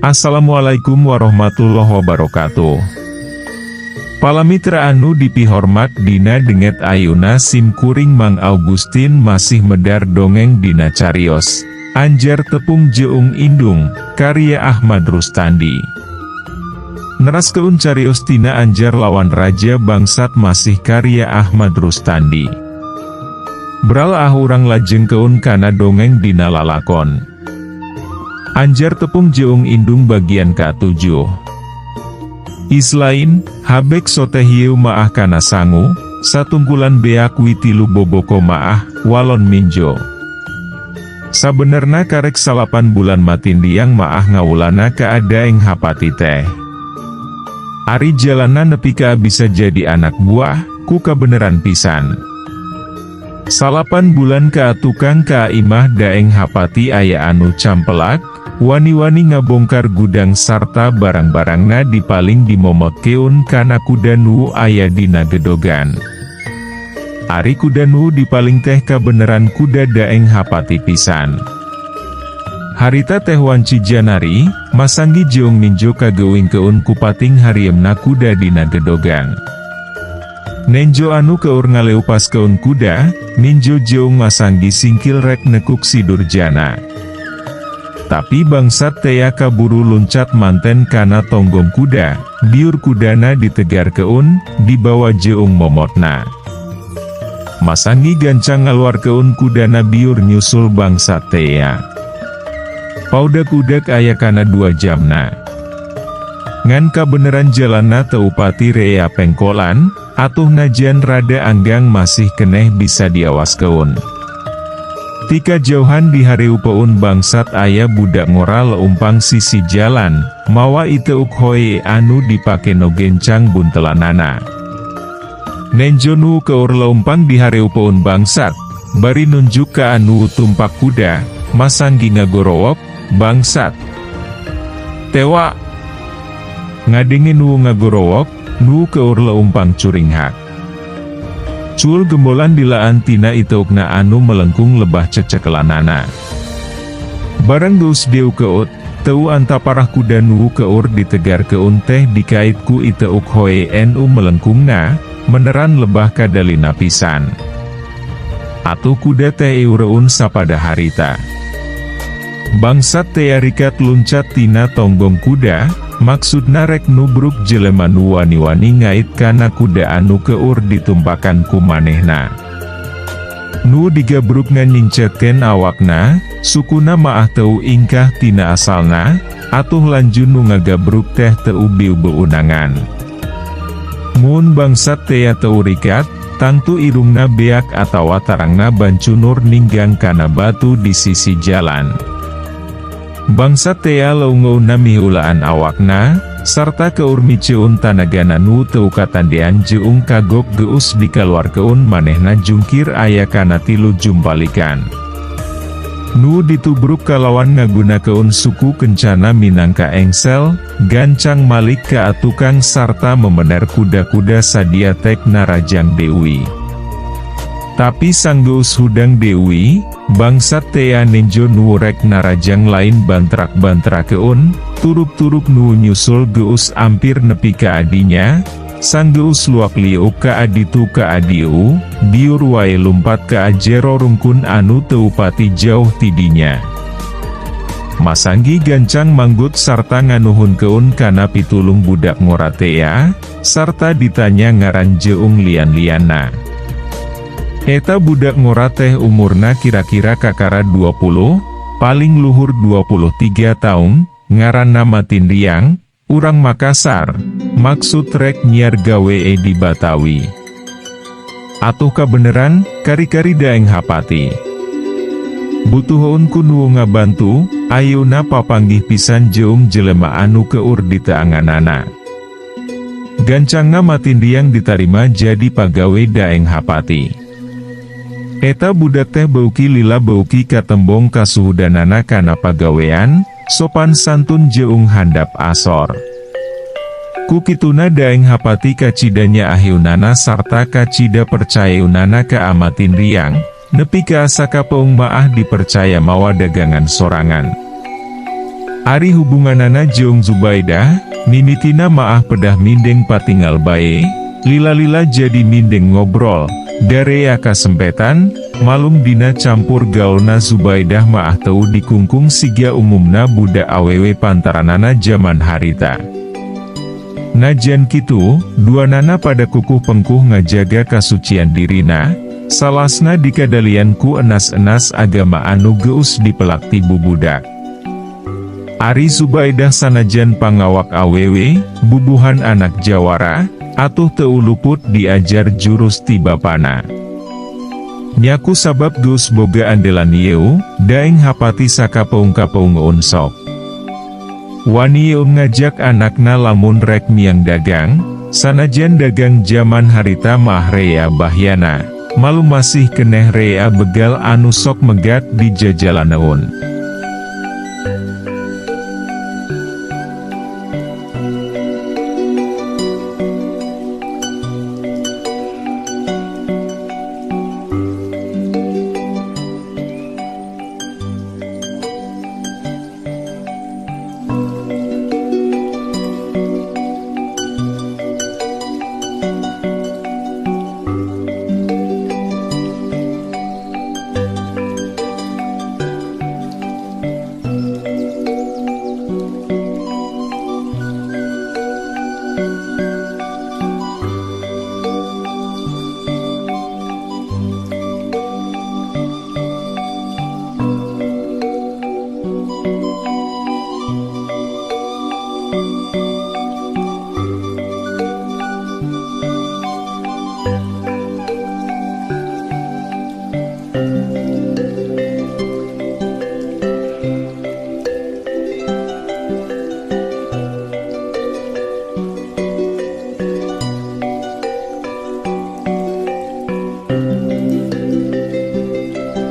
Assalamualaikum warahmatullahi wabarakatuh. Palamitra anu dipihormat dina denget ayuna simkuring Mang Augustin masih medar dongeng dina carios Anjar Tepung Jeung Indung, karya Ahmad Rustandi. Neraskeun carios tina Anjar lawan Raja Bangsat masih karya Ahmad Rustandi. Bralah urang lajengkeun kana dongeng dina lalakon Anjar Tepung Jeung Indung bagian ke-7. Islain, habek sotehieu maah kana sangu, satungkulan beak witilu boboko maah, walon minjo. Sabenerna karek 8 bulan matindiang maah ngawulana kaadaeng hapati teh. Ari jalana nepi ka bisa jadi anak buah, ku kabeneran pisan. 8 bulan ka tukang ka imah daeng hapati aya anu campelak, wani-wani ngabongkar gudang sarta barang-barangna dipaling dimomotkeun kana kuda nu aya dina gedogan. Ari kuda nu dipaling teh kabeneran kuda daeng hapati pisan. Harita teh wanci janari, masanggi Jeung Minjo kageuingkeun kupating hariemna kuda dina gedogan. Nenjo anu keur ngaleupas-keun kuda, Minjo Jeung masanggi singkil rek nekuk si Durjana. Tapi bangsat tea kaburu luncat manten kana tonggong kuda, biur kudana ditegarkeun, dibawa Jeung momotna. Masanggi gancang ngaluarkeun kudana biur nyusul bangsat tea. Paudak-udak aya kana 2 jamna. Ngan kabeneran jalana teu pati rea pengkolan, atuh najan rada anggang masih keneh bisa diawaskeun. Tika jauhan di hareupeun bangsat aya budak ngora leumpang sisi jalan, mawa iteuk hoe anu dipake no gencang buntelanana. Nenjo nu keur leumpang di hareupeun bangsat, bari nunjuk ka anu tumpak kuda, masanggi ngagorowok, bangsat. Tewa! Ngadenge nu ngagorowok, nu keur leumpang curing hak. Cul gembolan dilaan tina iteukna anu melengkung lebah cecekelanana. Barang geus deu keut, teu antaparah kuda nu keur ditegarkeun teh dikait ku iteuk hoe nu melengkungna, meneran lebah kadalina pisan. Atuh kuda teh eureun sapada harita. Bangsat teh rikat luncat tina tonggong kuda, maksudna rek nubruk jelema nu wani-wani ngait kana kuda anu keur ditumpakan ku manehna. Nu digabruk nganyincetkeun awakna, sukuna maah teu ingkah tina asalna, atuh lanjun nu ngagabruk teh teu biu-beunangan. Mun bangsat teh teu rikat, tangtu irungna beak atawa tarangna bancunur ninggang kana batu di sisi jalan. Bangsat tea leungeunna mihulaan awakna, sarta keur miceun tanagana nu teu katandean Jeung kagok geus dikaluarkeun manehna jungkir aya kana 3 jumpalikan. Nu ditubruk kalawan ngagunakeun suku kencana minangka engsel, gancang malik ka atukang sarta memener kuda-kuda sadia tek narajang Dewi. Tapi sanggeus hudang Dewi, bangsat tea nenjo nu rek narajang lain bantrak-bantrakeun, turuk-turuk nu nyusul geus ampir nepi ka adinya, sanggeus luak liuk ka aditu ka adiu, biur wae lumpat ka jero rungkun anu teu pati jauh tidinya. Masanggi gancang manggut sarta nganuhunkeun kana pitulung budak ngora tea, sarta ditanya ngaran Jeung lian-lianna. Eta budak ngora teh umurna kira-kira kakara 20, paling luhur 23 tahun, ngaranna Matindiang, urang Makassar, maksud rek nyiar gawe di Batawi. Atuh kabeneran, kari-kari daeng hapati. Butuhun ku nu ngabantu, ayeuna papanggih pisan Jeung jelema anu keur diteanganana. Gancangna Matindiang ditarima jadi pagawe daeng hapati. Eta budak teh beuki lila beuki katembong kasuhudanana kana pagawean, sopan santun Jeung handap asor. Kukituna daeng hapati kacidanya ahiunana sarta kacida percayaunana ka Matindiang, nepi ka asaka peung maah dipercaya mawa dagangan sorangan. Ari hubunganana jeung Zubaidah, mimitina maah pedah mindeng patinggal bae, lila-lila jadi mindeng ngobrol, darea kasempetan, malum dina campur gaulna Zubaidah maah teu dikungkung siga umumna budak awewe pantaranana zaman harita. Najan kitu, duanana pada kukuh pengkuh ngajaga kasucian dirina, salasna dikadalian ku enas-enas agama anu geus dipelakti bubudak. Ari Zubaidah sanajan pangawak awewe, bubuhan anak jawara, atuh teu luput diajar jurus ti bapana. Nyaku sabab geus boga andelan ieu, daeng hapati sakapeung-kapeung unsok. Wani ieu ngajak anakna lamun rek miang dagang, sanajan dagang zaman harita mah rea bahyana, malu masih keneh rea begal anu sok megat di jajalaneun.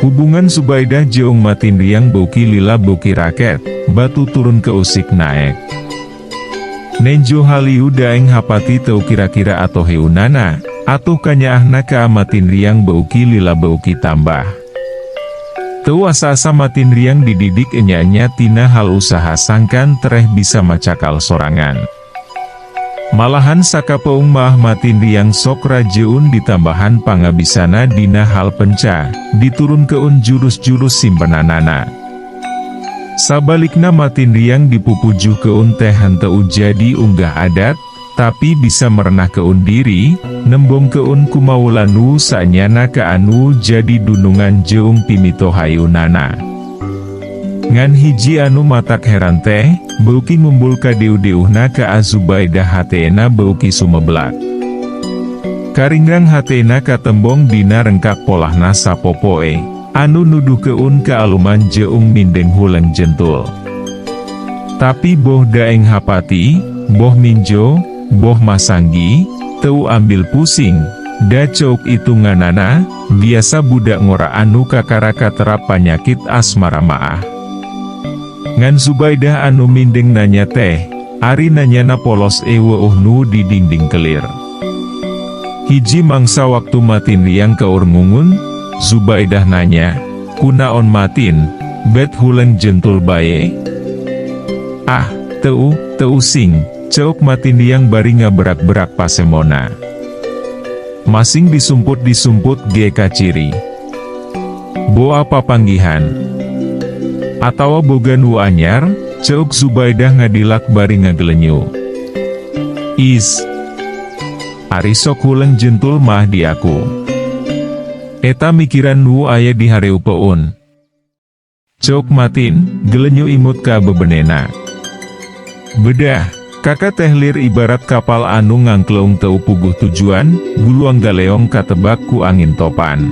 Hubungan Zubaidah jeung Matindriang beuki lila beuki raket, batu turun ke usik naek. Nenjo haliu daeng hapati teu kira-kira atau heunana, atuh kanyaahna ka Matindriang beuki lila beuki tambah. Teu asa-asa Matindriang dididik enyanya tina hal usaha sangkan tereh bisa macakal sorangan. Malahan sakapeung mah Matindriang sok rajeun ditambahan pangabisana dina hal penca, diturun keun jurus-jurus simpenanana. Sabalikna Matindriang dipupujuh keun teh henteu jadi unggah adat, tapi bisa merenah keun diri, nembong keun kumaulanu sanyana ke anu jadi dunungan jeung pimito hayunana. Ngan hiji anu matak heran teh, beuki ngumpul ka deu-deuhna ka Zubaidah hatena beuki sumeblak. Karingrang hatena katembong dina rengkak polahna sapopoe, anu nuduh keun ka aluman jeung mindeng huleng jentul. Tapi boh daeng hapati, boh minjo, boh masanggi, teu ambil pusing, da cok itunganana, biasa budak ngora anu kakaraka terap panyakit asmara maah. Ngan Zubaidah anu mindeng nanya teh, ari nanyana polos eweuh nu di dinding kelir. Hiji mangsa waktu Matindriang keur ngungun, Zubaidah nanya, "Kunaon Matin, bet huleng jentul bae?" "Ah, teu sing," ceuk Matindriang bari ngaberak-berak pasemona. Masing disumput-disumput ge kaciri. "Bo apa panggihan? Atawa boga nu anyar?" ceuk Zubaidah ngadilak bari ngagelenyu. "Is, ari sok huleng jentul mah di aku. Eta mikiran nu aya di hareu peun." Ceuk Matin, gelenyu imut ka bebenena. "Bedah, kakak teh lir ibarat kapal anu ngangkleung teu puguh tujuan, guluang galeong katebak ku angin topan.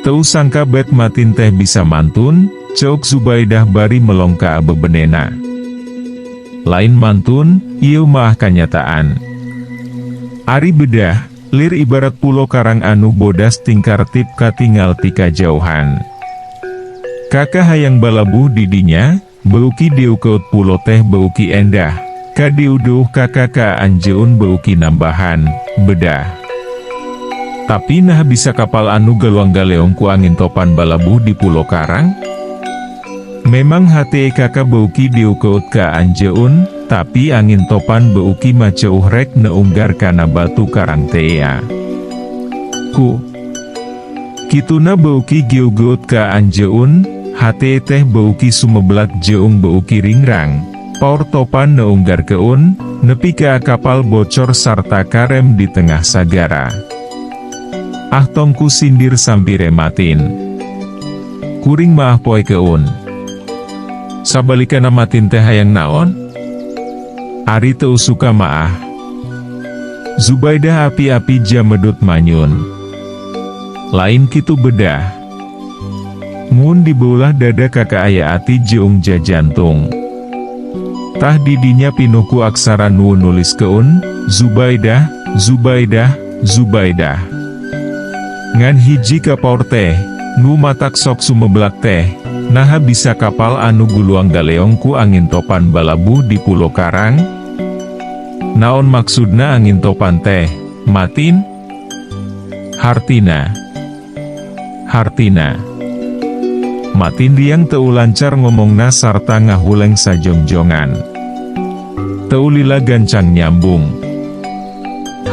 Teu sangka bet Matin teh bisa mantun," ceuk Zubaidah bari melongka bebenena. "Lain mantun, ieu mah kanyataan. Ari bedah, lir ibarat pulo karang anu bodas tingkar tip katinggal ti kajauhan. Kakak hayang balabuh didinya, beuki diukeut pulo teh beuki endah, kadiuduh kakak ka anjeun beuki nambahan, bedah. Tapi nah bisa kapal anu galuang galeong ku angin topan balabuh di pulo karang? Memang hati kakak beuki diukeut ka anjeun, tapi angin topan beuki maca uhrek neunggar kana batu karang tea. Ku kituna beuki giugeut ka anjeun, hati teh beuki sumeblak jeung beuki ringrang, paur topan neunggar keun, nepi ka kapal bocor sarta karem di tengah sagara. Ah tongku sindir sampire matin. Kuring maah poe keun. Sabalikana matin teh hayang naon? Ari teu suka maah. Zubaidah api-api jamedut manyun. Lain kitu bedah. Mun dibeulah dada kakak aya ati jeung jajantung. Tah didinya pinuhku aksara nu nulis keun, Zubaidah, Zubaidah, Zubaidah. Ngan hiji kapaur teh, nu matak sok sumeblak teh, naha bisa kapal anu guluang galeong ku angin topan balabu di Pulau Karang? Naon maksudna angin topan teh, matin? Hartina. Hartina. Matin riang teu lancar ngomongna sarta ngahuleng sajongjongan. Teu lila gancang nyambung.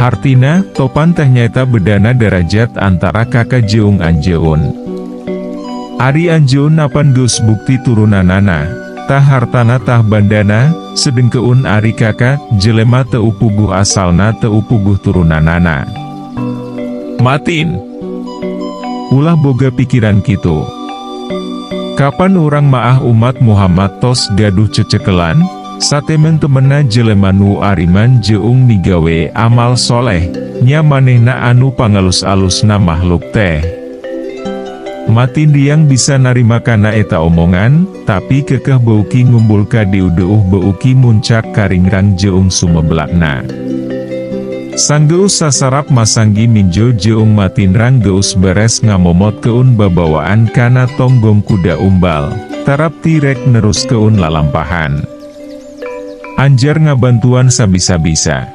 Hartina, topan teh nyaeta bedana derajat antara kakak jeung anjeun. Ari anjeun napan geus bukti turunanana, tah hartana tah bandana, sedengkeun ari kakak, jelema teu puguh asalna teu puguh turunanana. Matin. Ulah boga pikiran kitu. Kapan urang maah umat Muhammad tos gaduh cecekelan, satemen-temena jelema nu ariman jeung nigawe amal soleh, nya manehna anu pangalus-alusna makhluk teh. Matin riang bisa narima kana eta omongan, tapi kekeh beuki ngumpul ka diudeuh beuki muncak karingrang jeung sumeblakna. Sanggeus sasarap masanggi minjo jeung matin rang geus beres ngamomot keun babawaan kana tonggong kuda umbal, tarap tirek nerus keun lalampahan. Anjar ngabantuan sabisa-bisa.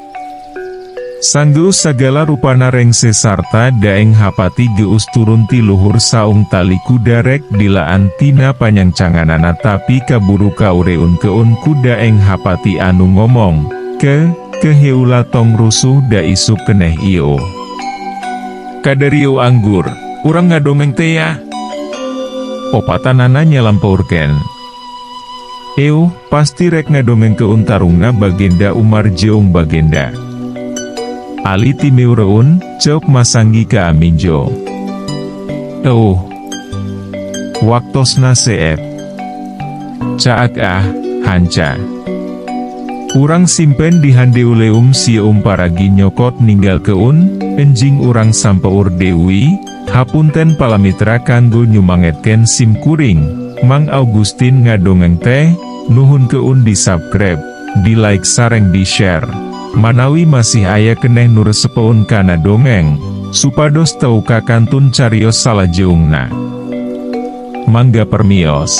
Sanggeus sagala rupana rengse sarta daeng hapati geus turun ti luhur saung tali kuda rek dilaan tina panyangcanganana tapi kaburu kaureun keun kuda eng hapati anu ngomong, keheula tong rusuh da isuk keneh iyo. Kadarieu anggur, urang ngadongeng teh ya. Opatanana nyalampaurken. Pasti rek ngadongeng keun tarungna bagenda Umar jeung bagenda. Ali timeureun, ceuk masanggi ka aminjo. Waktosna seep. Caak hanca. Urang simpen di handeuleum sieum paragi nyokot ninggal keun, enjing urang sampeur dewi, hapunten palamitra kanggo nyumangetken sim kuring, Mang Augustin ngadongeng teh, nuhun keun di subscribe, di like sareng di share. Manawi masih aya keneh nu resepeun kana dongeng, supados teu kakantun carios salajeungna. Mangga permios.